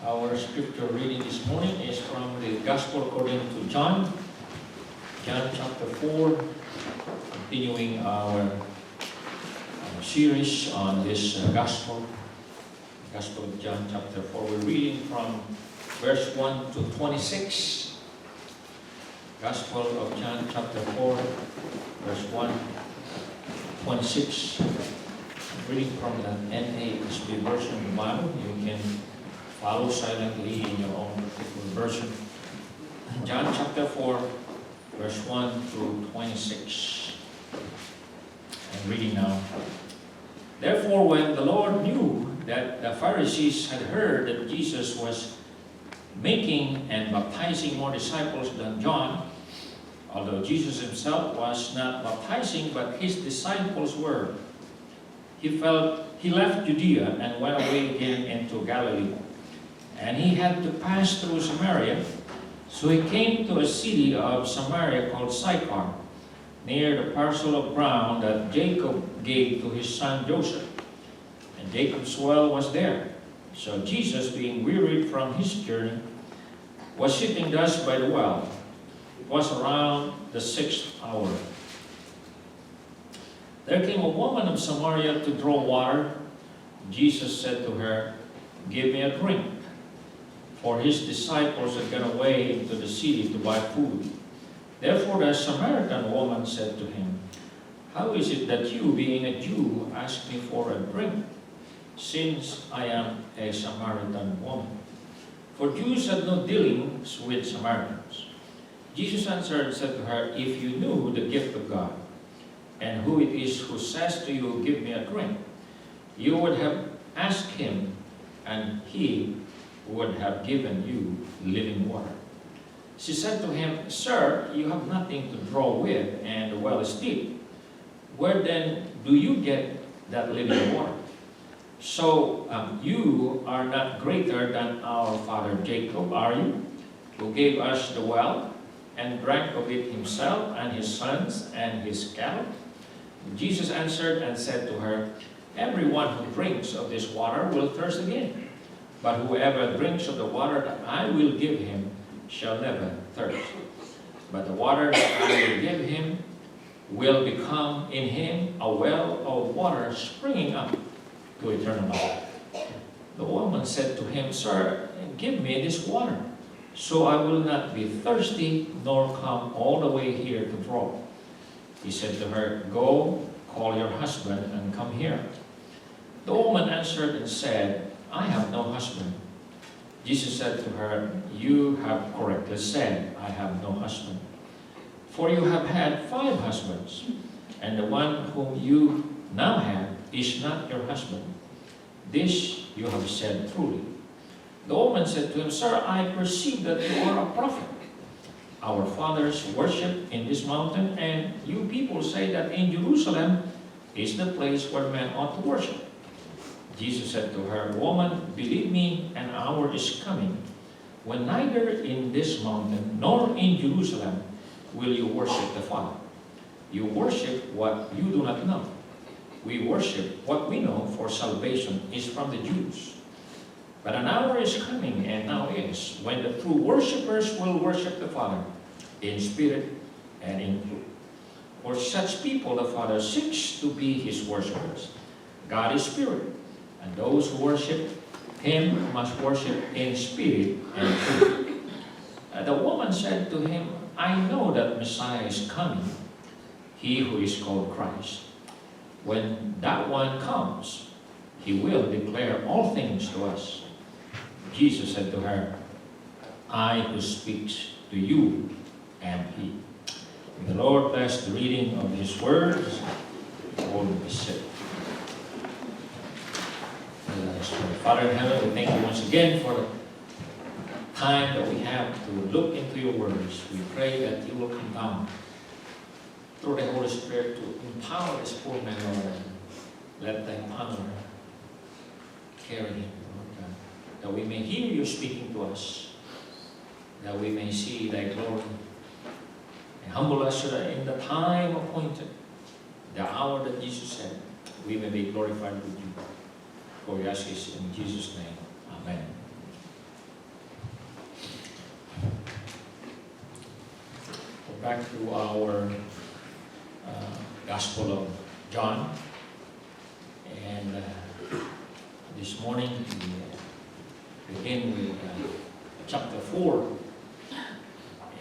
Our scripture reading this morning is from the Gospel according to John, John chapter 4, continuing our series on this Gospel of John chapter 4. We're reading from verse 1 to 26. Gospel of John chapter 4, verse 1 to 26. Reading from the NASB version of the Bible. You can follow silently in your own particular version. John chapter 4, verse 1 through 26. I'm reading now. Therefore, when the Lord knew that the Pharisees had heard that Jesus was making and baptizing more disciples than John, although Jesus himself was not baptizing, but his disciples were, he left Judea and went away again into Galilee. And he had to pass through Samaria. So he came to a city of Samaria called Sychar, near the parcel of ground that Jacob gave to his son Joseph. And Jacob's well was there. So Jesus, being wearied from his journey, was sitting thus by the well. It was around the 6th hour. There came a woman of Samaria to draw water. Jesus said to her, "Give me a drink." For his disciples had gone away into the city to buy food. Therefore the Samaritan woman said to him, "How is it that you, being a Jew, ask me for a drink, since I am a Samaritan woman?" For Jews had no dealings with Samaritans. Jesus answered and said to her, "If you knew the gift of God, and who it is who says to you, 'Give me a drink,' you would have asked him, and he would have given you living water." She said to him, "Sir, you have nothing to draw with, and the well is deep. Where then do you get that living water? So you are not greater than our father Jacob, are you, who gave us the well, and drank of it himself, and his sons, and his cattle?" Jesus answered and said to her, "Everyone who drinks of this water will thirst again. But whoever drinks of the water that I will give him shall never thirst. But the water that I will give him will become in him a well of water springing up to eternal life." The woman said to him, "Sir, give me this water, so I will not be thirsty, nor come all the way here to draw." He said to her, "Go, call your husband and come here." The woman answered and said, "I have no husband." Jesus said to her, "You have correctly said, 'I have no husband.' For you have had 5 husbands, and the one whom you now have is not your husband. This you have said truly." The woman said to him, "Sir, I perceive that you are a prophet. Our fathers worshipped in this mountain, and you people say that in Jerusalem is the place where men ought to worship." Jesus said to her, "Woman, believe me, an hour is coming when neither in this mountain nor in Jerusalem will you worship the Father. You worship what you do not know. We worship what we know, for salvation is from the Jews. But an hour is coming, and now is, when the true worshippers will worship the Father in spirit and in truth. For such people the Father seeks to be his worshippers. God is spirit, and those who worship him must worship in spirit and truth." The woman said to him, "I know that Messiah is coming, he who is called Christ. When that one comes, he will declare all things to us." Jesus said to her, "I who speaks to you am he." May the Lord bless the reading of his words. All be said. Father in heaven, we thank you once again for the time that we have to look into your words. We pray that you will come down through the Holy Spirit to empower this poor man, Lord, and let thy honor carry him, Lord God, that we may hear you speaking to us, that we may see thy glory, and humble us so that in the time appointed, the hour that Jesus said, we may be glorified with you. For we ask this in Jesus' name. Amen. back to our Gospel of John. And this morning we begin with chapter 4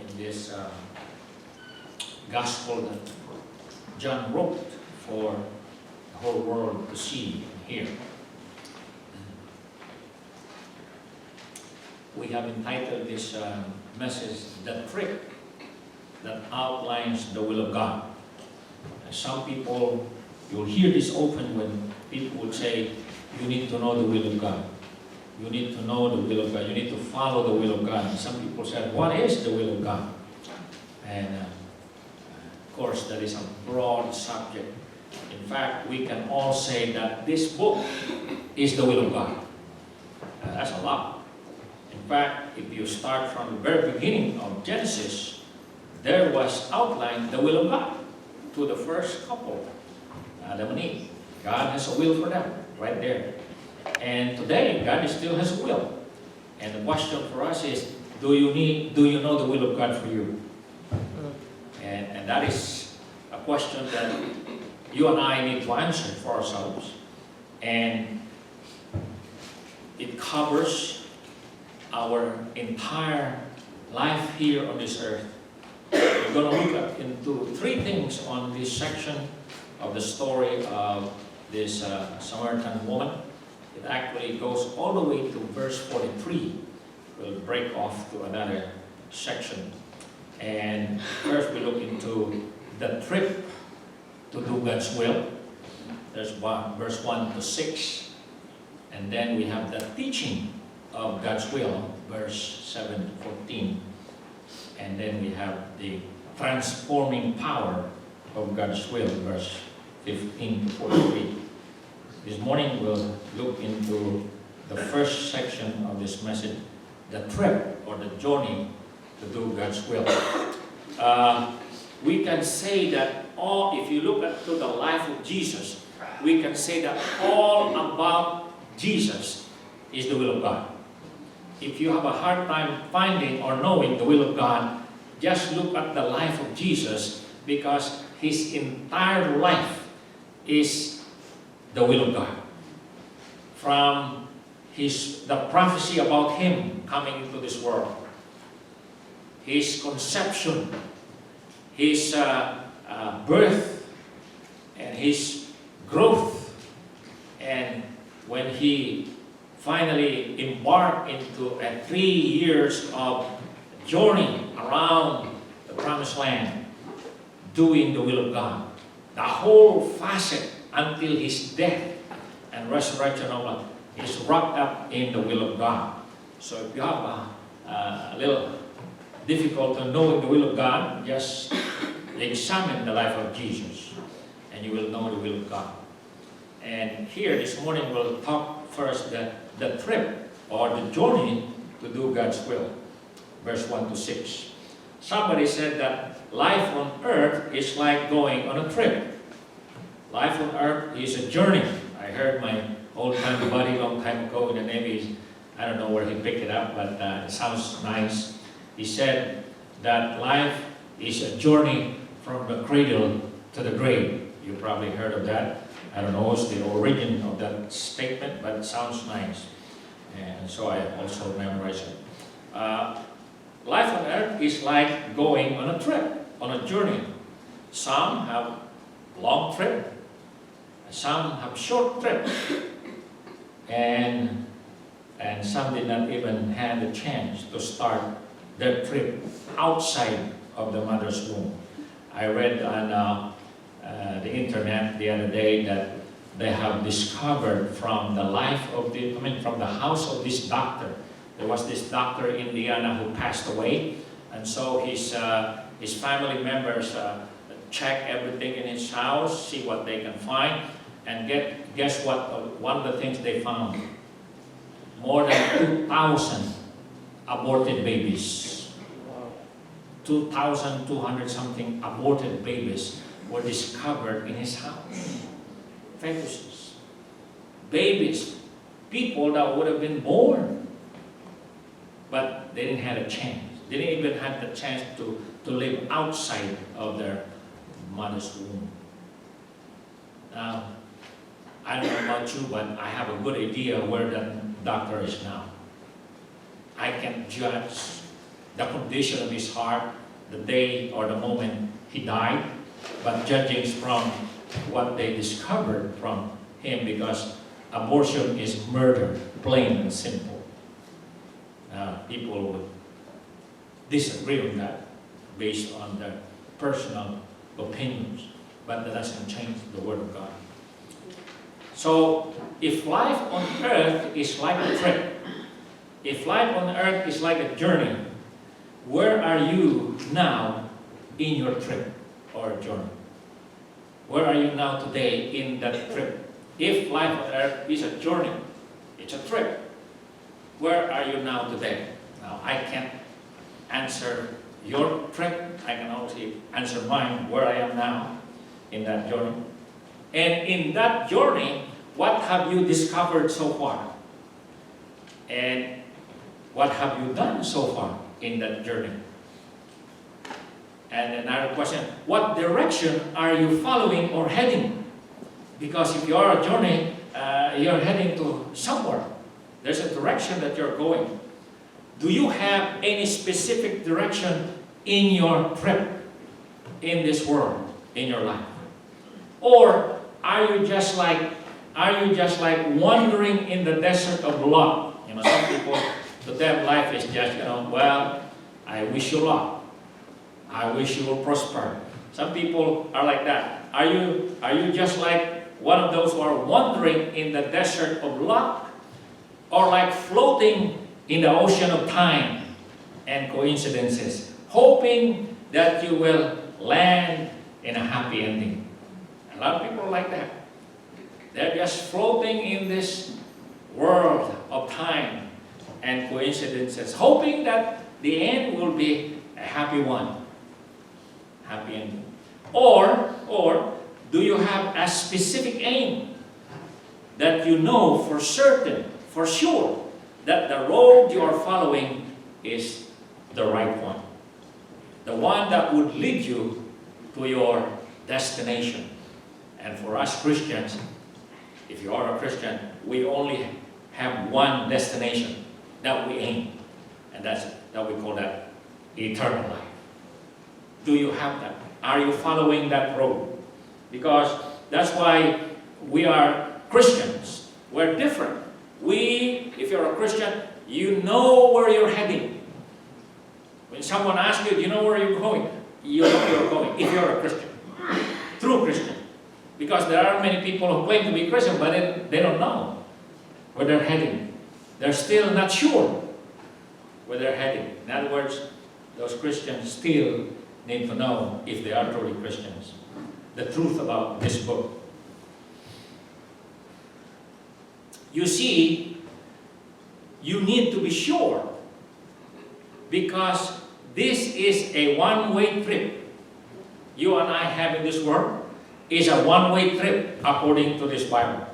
in this Gospel that John wrote for the whole world to see and hear. We have entitled this message, "The Trip That Outlines the Will of God." Some people, you'll hear this often when people will say, you need to know the will of God. You need to know the will of God. You need to follow the will of God. And some people say, what is the will of God? And of course, that is a broad subject. In fact, we can all say that this book is the will of God. That's a lot. In fact, if you start from the very beginning of Genesis, there was outlined the will of God to the first couple, Adam and Eve. God has a will for them, right there. And today, God still has a will. And the question for us is, do you know the will of God for you? And that is a question that you and I need to answer for ourselves. And it covers our entire life here on this earth. We're going to look into three things on this section of the story of this Samaritan woman. It actually goes all the way to verse 43. We'll break off to another section. And first we look into the trip to do God's will. There's verse 1 to 6. And then we have the teaching of God's will, verse 7 to 14. And then we have the transforming power of God's will, verse 15 to 43. This morning we'll look into the first section of this message, the trip or the journey to do God's will. We can say that if you look at to the life of Jesus, we can say that all about Jesus is the will of God. If you have a hard time finding or knowing the will of God, just look at the life of Jesus, because his entire life is the will of God. From the prophecy about him coming into this world, his conception, his birth, and his growth, and when he finally embarked into 3 years of journey around the promised land, doing the will of God. The whole facet until his death and resurrection is wrapped up in the will of God. So if you have a little difficult to knowing the will of God, just examine the life of Jesus and you will know the will of God. And here this morning we'll talk first the trip or the journey to do God's will. Verse 1 to 6. Somebody said that life on earth is like going on a trip. Life on earth is a journey. I heard my old-time buddy a long time ago in the Navy, I don't know where he picked it up, but it sounds nice. He said that life is a journey from the cradle to the grave. You probably heard of that. I don't know what's the origin of that statement, but it sounds nice. And so I also memorized it. Life on earth is like going on a trip, on a journey. Some have long trip, some have short trip, and some did not even have the chance to start their trip outside of the mother's womb. I read on the internet the other day that they have discovered from the from the house of this doctor. There was this doctor in Indiana who passed away, and so his family members check everything in his house, see what they can find, and guess what? One of the things they found: more than 2,000 aborted babies. 2,200 something aborted babies were discovered in his house. Fetuses, babies, people that would have been born, but they didn't have a chance. They didn't even have the chance to to live outside of their mother's womb. Now, I don't know about you, but I have a good idea where that doctor is now. I can judge the condition of his heart the day or the moment he died, but judging from what they discovered from him, because abortion is murder, plain and simple. People would disagree on that based on their personal opinions, but that doesn't change the Word of God. So, if life on earth is like a trip, if life on earth is like a journey, where are you now in your trip or journey? Where are you now today in that trip? If life on earth is a journey, it's a trip, where are you now today? Now, I can't answer your trip. I can only answer mine, where I am now in that journey. And in that journey, what have you discovered so far? And what have you done so far in that journey? And another question, what direction are you following or heading? Because if you are on a journey, you're heading to somewhere. There's a direction that you're going. Do you have any specific direction in your trip, in this world, in your life? Or are you just like wandering in the desert of Lot? You know, some people, to them life is just, well, I wish you luck. I wish you will prosper. Some people are like that. Are you just like one of those who are wandering in the desert of luck? Or like floating in the ocean of time and coincidences, hoping that you will land in a happy ending? A lot of people are like that. They're just floating in this world of time and coincidences, hoping that the end will be a happy one. Happy ending. Or do you have a specific aim that you know for certain, for sure, that the road you are following is the right one? The one that would lead you to your destination. And for us Christians, if you are a Christian, we only have one destination that we aim. And that we call that eternal life. Do you have that? Are you following that road? Because that's why we are Christians. We're different. If you're a Christian, you know where you're heading. When someone asks you, do you know where you're going? You know where you're going, if you're a Christian. True Christian. Because there are many people who claim to be Christian, but they don't know where they're heading. They're still not sure where they're heading. In other words, those Christians still need to know, if they are truly Christians, the truth about this book. You see, you need to be sure, because this is a one-way trip. You and I have in this world is a one-way trip according to this Bible.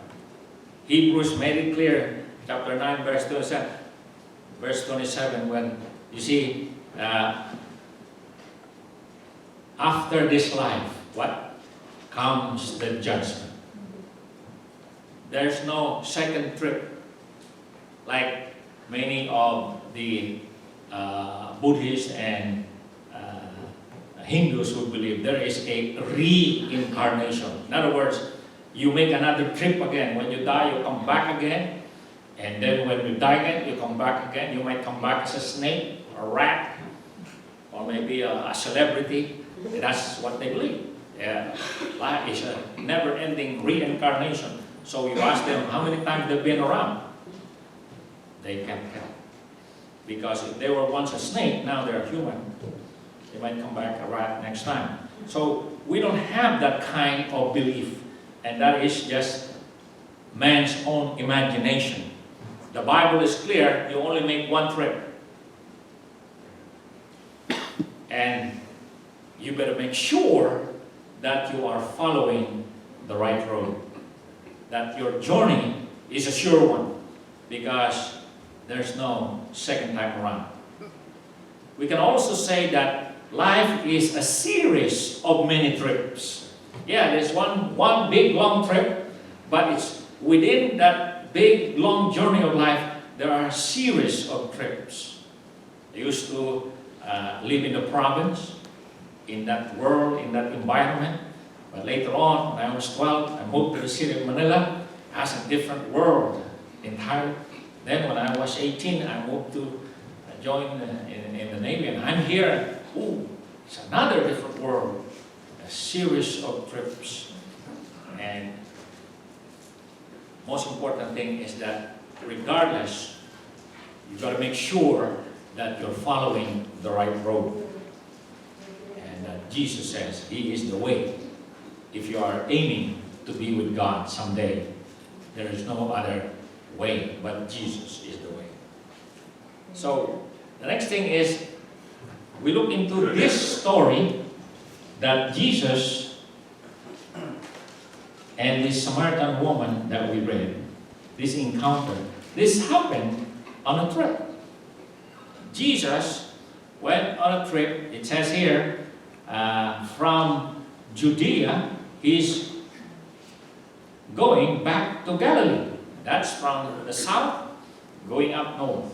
Hebrews made it clear, chapter 9, verse 27, when you see, after this life, what? Comes the judgment. There's no second trip like many of the Buddhists and Hindus would believe. There is a reincarnation. In other words, you make another trip again. When you die, you come back again. And then when you die again, you come back again. You might come back as a snake, or a rat, or maybe a celebrity. That's what they believe. Life is a never-ending reincarnation. So you ask them how many times they've been around. They can't tell. Because if they were once a snake, now they're human. They might come back a rat next time. So we don't have that kind of belief. And that is just man's own imagination. The Bible is clear, you only make one trip. And you better make sure that you are following the right road. That your journey is a sure one. Because there's no second time around. We can also say that life is a series of many trips. Yeah, there's one big long trip, but it's within that big long journey of life, there are a series of trips. I used to live in the province, in that world, in that environment. But later on, when I was 12, I moved to the city of Manila as a different world entirely. Then when I was 18, I moved to join in the Navy, and I'm here. Ooh, it's another different world. A series of trips. And most important thing is that regardless, you've got to make sure that you're following the right road. And Jesus says He is the way. If you are aiming to be with God someday, there is no other way but Jesus is the way. So the next thing is, we look into this story that Jesus and this Samaritan woman that we read, this encounter, this happened on a trip. Jesus went on a trip, it says here, from Judea, he's going back to Galilee. That's from the south, going up north.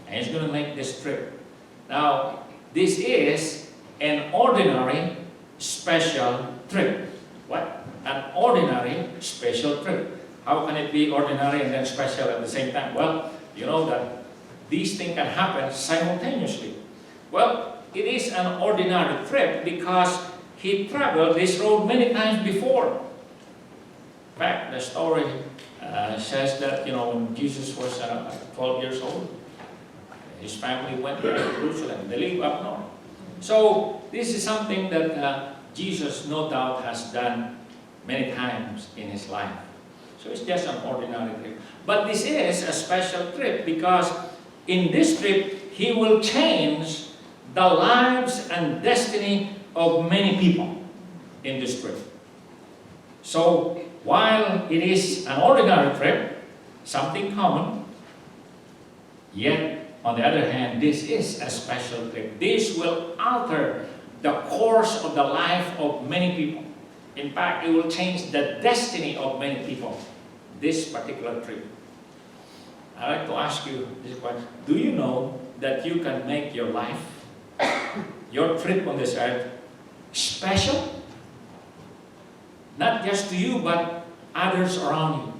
And he's going to make this trip. Now, this is an ordinary special trip. What? An ordinary special trip. How can it be ordinary and then special at the same time? Well, you know that these things can happen simultaneously. Well, it is an ordinary trip because he traveled this road many times before. In fact, the story says that, when Jesus was 12 years old, his family went to Jerusalem. They live up north. So this is something that Jesus no doubt has done many times in his life. So it's just an ordinary trip. But this is a special trip because in this trip, he will change the lives and destiny of many people in this trip. So while it is an ordinary trip, something common, yet on the other hand, this is a special trip. This will alter the course of the life of many people. In fact, it will change the destiny of many people, this particular trip. I'd like to ask you this question. Do you know that you can make your life, your trip on this earth, special? Not just to you, but others around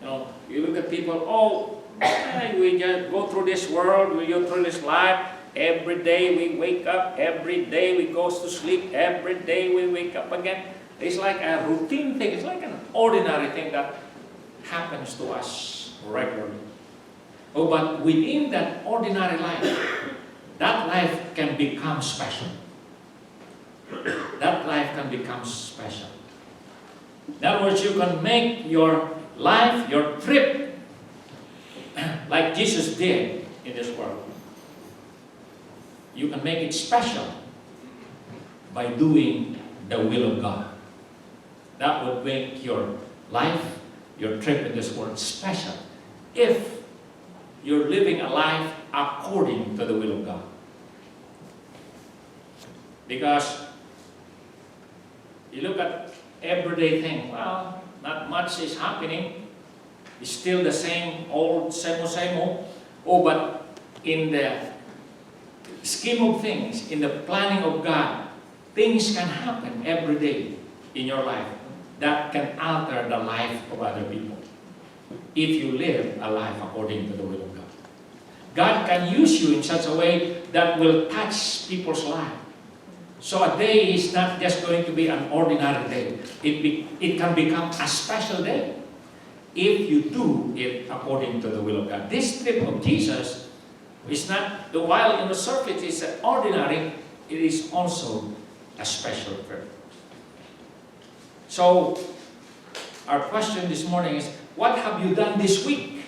you. You look at people, we just go through this world, we go through this life. Every day we wake up, every day we go to sleep, every day we wake up again. It's like a routine thing, it's like an ordinary thing that happens to us regularly. But within that ordinary life, that life can become special. That life can become special. In other words, you can make your life, your trip, like Jesus did in this world. You can make it special by doing the will of God. That would make your life, your trip in this world special if you're living a life according to the will of God. Because you look at everyday thing, well, not much is happening. It's still the same old, same old. But in the scheme of things, in the planning of God, things can happen every day in your life that can alter the life of other people if you live a life according to the will of God. God can use you in such a way that will touch people's lives. So a day is not just going to be an ordinary day. It can become a special day if you do it according to the will of God. This trip of Jesus is not, while in the surface it's ordinary, it is also a special trip. So, our question this morning is, what have you done this week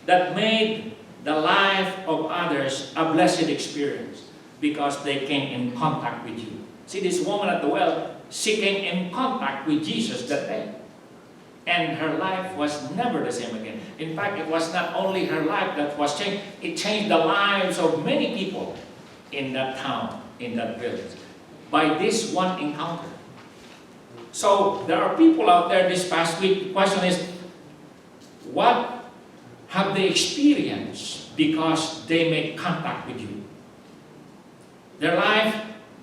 that made the life of others a blessed experience because they came in contact with you? See, this woman at the well, she came in contact with Jesus that day. And her life was never the same again. In fact, it was not only her life that was changed, it changed the lives of many people in that town in that village by this one encounter. So there are people out there this past week. The question is, what have they experienced because they made contact with you? Their life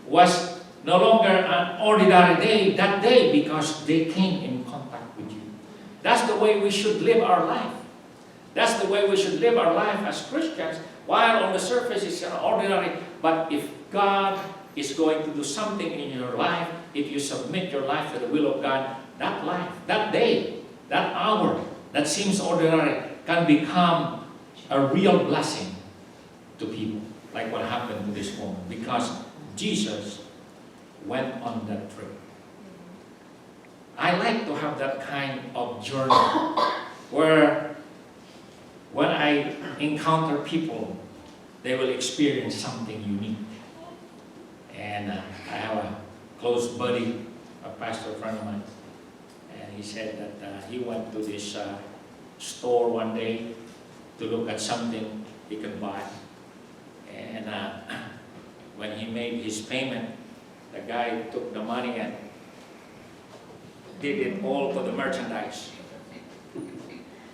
was no longer an ordinary day that day because they came in contact with you. That's the way we should live our life. That's the way we should live our life as Christians. While on the surface it's ordinary, but if God is going to do something in your life, if you submit your life to the will of God, that life, that day, that hour, that seems ordinary, can become a real blessing to people, like what happened to this woman, because Jesus went on that trip. I like to have that kind of journey where when I encounter people, they will experience something unique. And I have a close buddy, a pastor friend of mine, and he said that he went to this store one day to look at something he could buy. And when he made his payment, the guy took the money and did it all for the merchandise.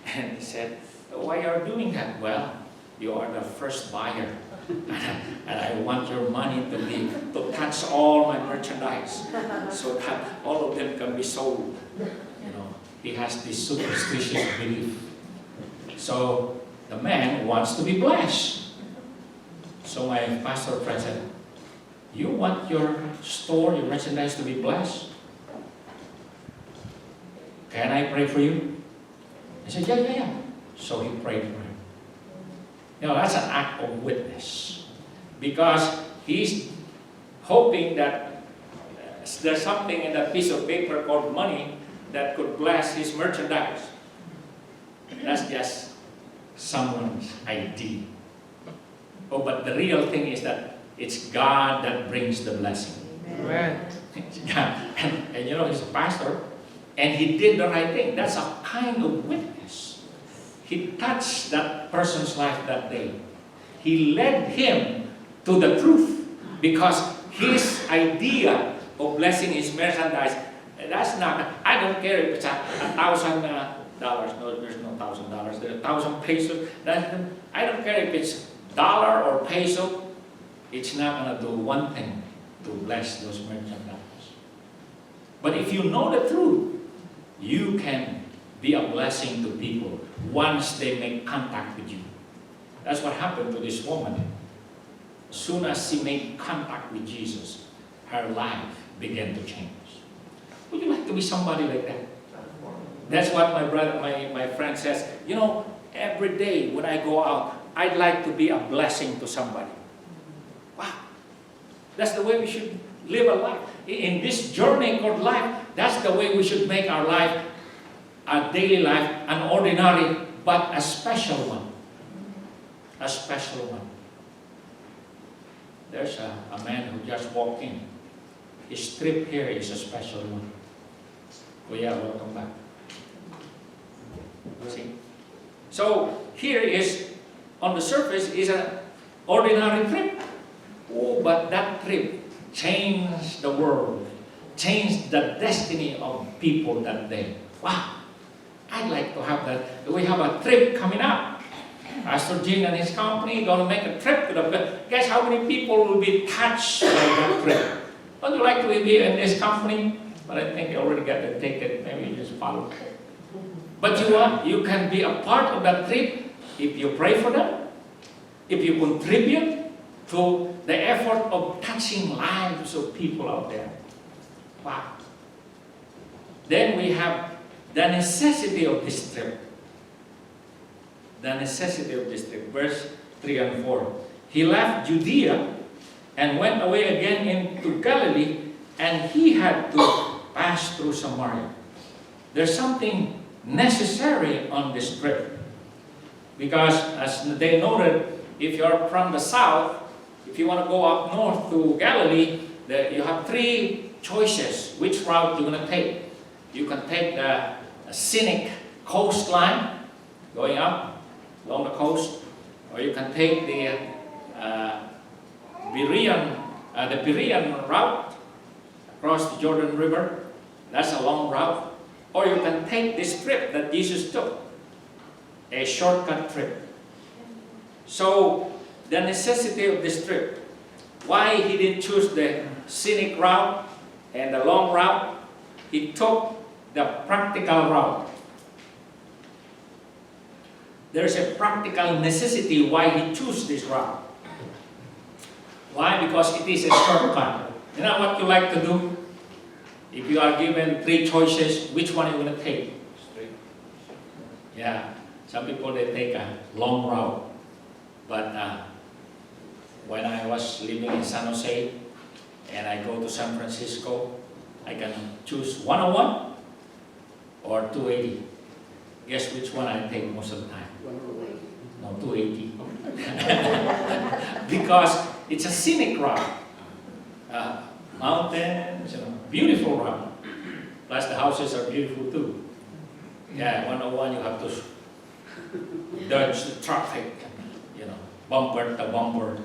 And he said, "Why are you doing that?" "Well, you are the first buyer. And I want your money to touch all my merchandise so that all of them can be sold." You know, he has this superstitious belief. So the man wants to be blessed. So my pastor friend said, "You want your store, your merchandise to be blessed? Can I pray for you?" I said, yeah. So he prayed for him. You know, that's an act of witness. Because he's hoping that there's something in that piece of paper called money that could bless his merchandise. That's just someone's idea. Oh, but the real thing is that it's God that brings the blessing. Amen. And you know, he's a pastor, and he did the right thing. That's a kind of witness. He touched that person's life that day. He led him to the truth, because his idea of blessing his merchandise, that's not, I don't care if it's $1,000. No, there's no $1,000. There's 1,000 pesos. I don't care if it's dollar or peso. It's not going to do one thing to bless those merchandise. But if you know the truth, you can be a blessing to people once they make contact with you. That's what happened to this woman. As soon as she made contact with Jesus, her life began to change. Would you like to be somebody like that? That's what my brother, my friend says. You know, every day when I go out, I'd like to be a blessing to somebody. Wow. That's the way we should live a life. In this journey called life, that's the way we should make our life, a daily life, an ordinary, but a special one. A special one. There's a man who just walked in. His trip here is a special one. Kuya, welcome back. See? So here is, on the surface, is an ordinary trip. Oh, but that trip changed the world, changed the destiny of people that day. Wow! I'd like to have that. We have a trip coming up. Pastor Jin and his company going to make a trip to the. Guess how many people will be touched by that trip? Don't you like to be in this company? But I think you already got the ticket. Maybe you just follow. But you can be a part of that trip if you pray for them, if you contribute to the effort of touching lives of people out there. Wow. Then we have the necessity of this trip. The necessity of this trip. Verse 3 and 4. He left Judea and went away again into Galilee, and he had to pass through Samaria. There's something necessary on this trip. Because as they noted, if you're from the south, if you want to go up north to Galilee, you have three choices which route you're going to take. You can take the scenic coastline, going up along the coast, or you can take the Berean The Perean route across the Jordan River, that's a long route. Or you can take this trip that Jesus took, a shortcut trip. So the necessity of this trip, why he didn't choose the scenic route and the long route, he took the practical route. There's a practical necessity why he chose this route. Why? Because it is a shortcut. You know what you like to do? If you are given 3 choices, which one are you going to take? Straight. Yeah. Some people, they take a long route. But when I was living in San Jose and I go to San Francisco, I can choose 101 or 280. Guess which one I take most of the time? No, 280. Because it's a scenic route. Mountains, beautiful route. Plus the houses are beautiful too. Yeah, 101 you have to dodge the traffic, bumper to bumper,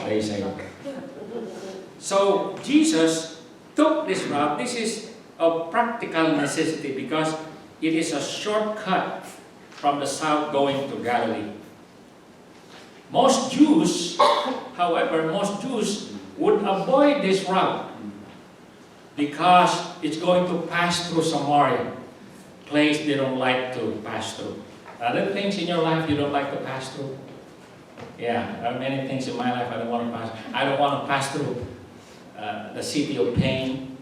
they say. So Jesus took this route. This is a practical necessity because it is a shortcut from the south going to Galilee. Most Jews, however, would avoid this route because it's going to pass through Samaria, place they don't like to pass through. Are there things in your life you don't like to pass through? Yeah, there are many things in my life I don't want to pass. I don't want to pass through the city of pain,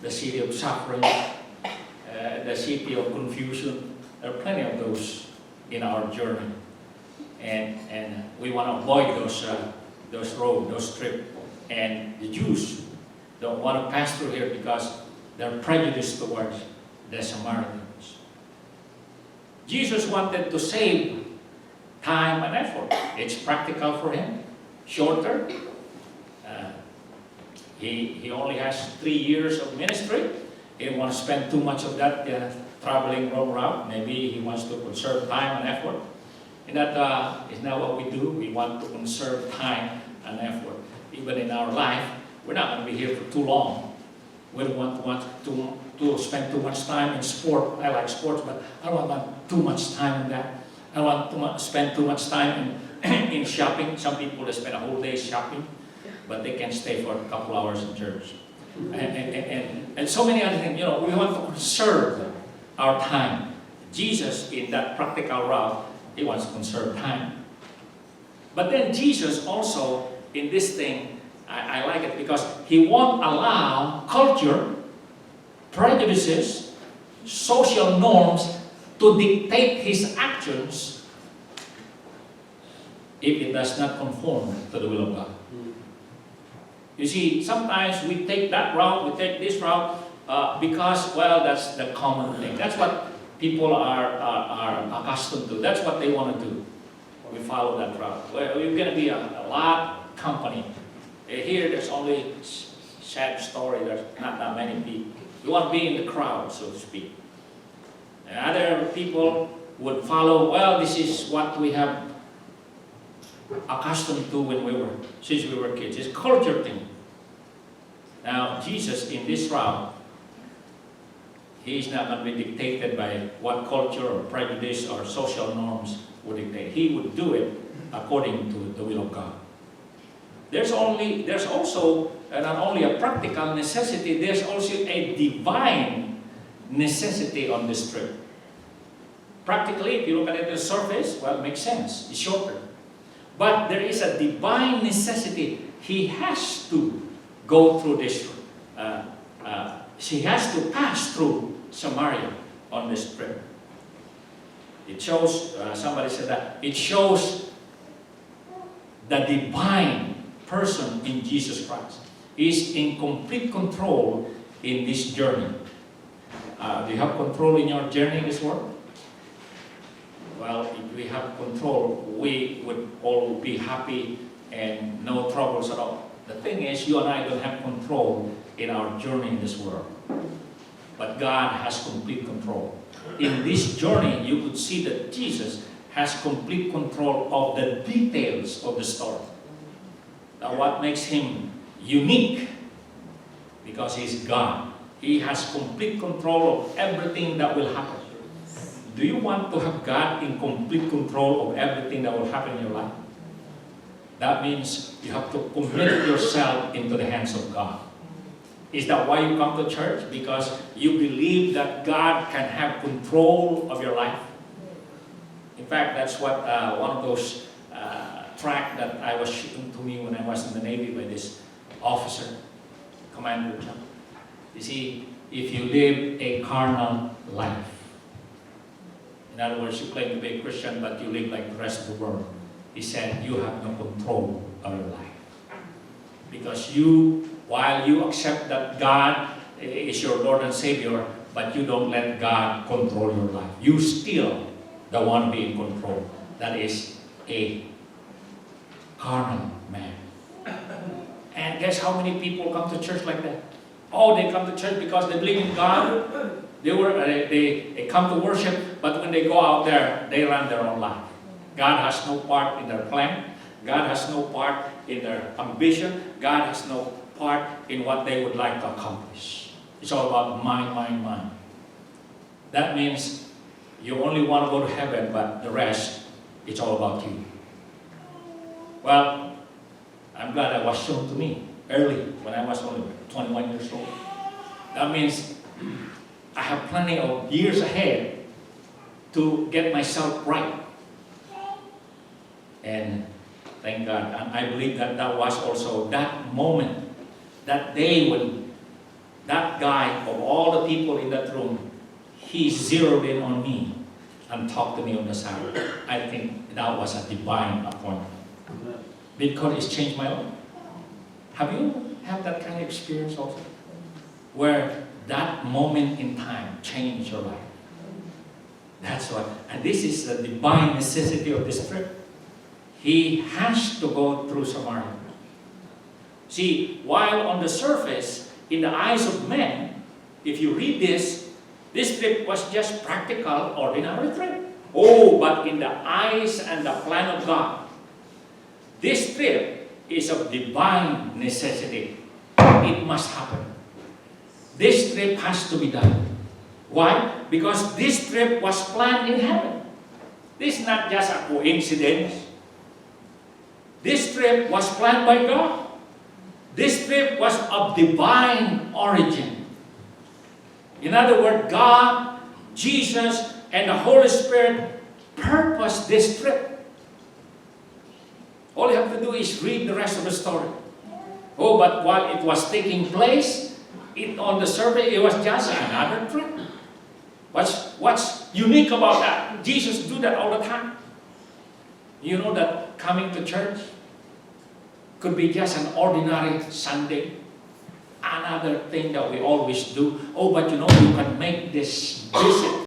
the city of suffering, the city of confusion. There are plenty of those in our journey, and we want to avoid those roads, those trips. And the Jews don't want to pass through here because they're prejudiced towards the Samaritans. Jesus wanted to save time and effort. It's practical for him, shorter. He only has 3 years of ministry. He didn't want to spend too much of that traveling wrong route. Maybe he wants to conserve time and effort. And that is not what we do. We want to conserve time and effort. Even in our life, we're not going to be here for too long. We don't want to spend too much time in sport. I like sports, but I don't want too much time in that. I don't want to spend too much time in shopping. Some people, they spend a whole day shopping, but they can stay for a couple hours in church. And so many other things. We want to conserve our time. Jesus, in that practical route, he wants to conserve time. But then Jesus also, in this thing, I like it because he won't allow culture, prejudices, social norms to dictate his actions if it does not conform to the will of God. You see, sometimes we take that route, we take this route because, well, that's the common thing. That's what people are accustomed to. That's what they want to do. We follow that route. Well, you're going to be a lot company. Here, there's only sad story. There's not that many people. We want to be in the crowd, so to speak. And other people would follow, well, this is what we have accustomed to since we were kids. It's a culture thing. Now, Jesus, in this route, he is not going to be dictated by what culture or prejudice or social norms would dictate. He would do it according to the will of God. There's also not only a practical necessity, there's also a divine necessity on this trip. Practically, if you look at it on the surface, well, it makes sense. It's shorter. But there is a divine necessity. He has to go through this. He has to pass through Samaria on this trip. It shows, somebody said that, it shows the divine person in Jesus Christ. He is in complete control in this journey. Do you have control in your journey in this world? Well, if we have control, we would all be happy and no troubles at all. The thing is, you and I don't have control in our journey in this world. But God has complete control. In this journey, you could see that Jesus has complete control of the details of the story. Now, what makes him unique because He's God. He has complete control of everything that will happen. Do you want to have God in complete control of everything that will happen in your life? That means you have to commit yourself into the hands of God. Is that why you come to church? Because you believe that God can have control of your life? In fact, that's what one of those tract that I was shooting to me when I was in the Navy by this officer, Commander John. You see, if you live a carnal life, in other words, you claim to be a Christian, but you live like the rest of the world, he said, you have no control of your life. Because while you accept that God is your Lord and Savior, but you don't let God control your life. You still the one being controlled. That is a carnal man. And guess how many people come to church like that? Oh, they come to church because they believe in God. They come to worship, but when they go out there, they run their own life. God has no part in their plan. God has no part in their ambition. God has no part in what they would like to accomplish. It's all about mine. That means you only want to go to heaven, but the rest, it's all about you. Well, I'm glad that was shown to me early when I was only 21 years old. That means I have plenty of years ahead to get myself right. And thank God. And I believe that that was also that moment, that day when that guy, of all the people in that room, he zeroed in on me and talked to me on the side. I think that was a divine appointment. Because it's changed my life. Have you had that kind of experience also? Where that moment in time changed your life. That's what, and this is the divine necessity of this trip. He has to go through Samaria. See, while on the surface, in the eyes of men, if you read this trip was just practical, ordinary trip. Oh, but in the eyes and the plan of God, this trip is of divine necessity. It must happen. This trip has to be done. Why? Because this trip was planned in heaven. This is not just a coincidence. This trip was planned by God. This trip was of divine origin. In other words, God, Jesus, and the Holy Spirit purposed this trip. All you have to do is read the rest of the story. Oh, but while it was taking place, on the surface, it was just another trip. What's unique about that? Jesus do that all the time. You know that coming to church could be just an ordinary Sunday. Another thing that we always do. Oh, but you know, you can make this visit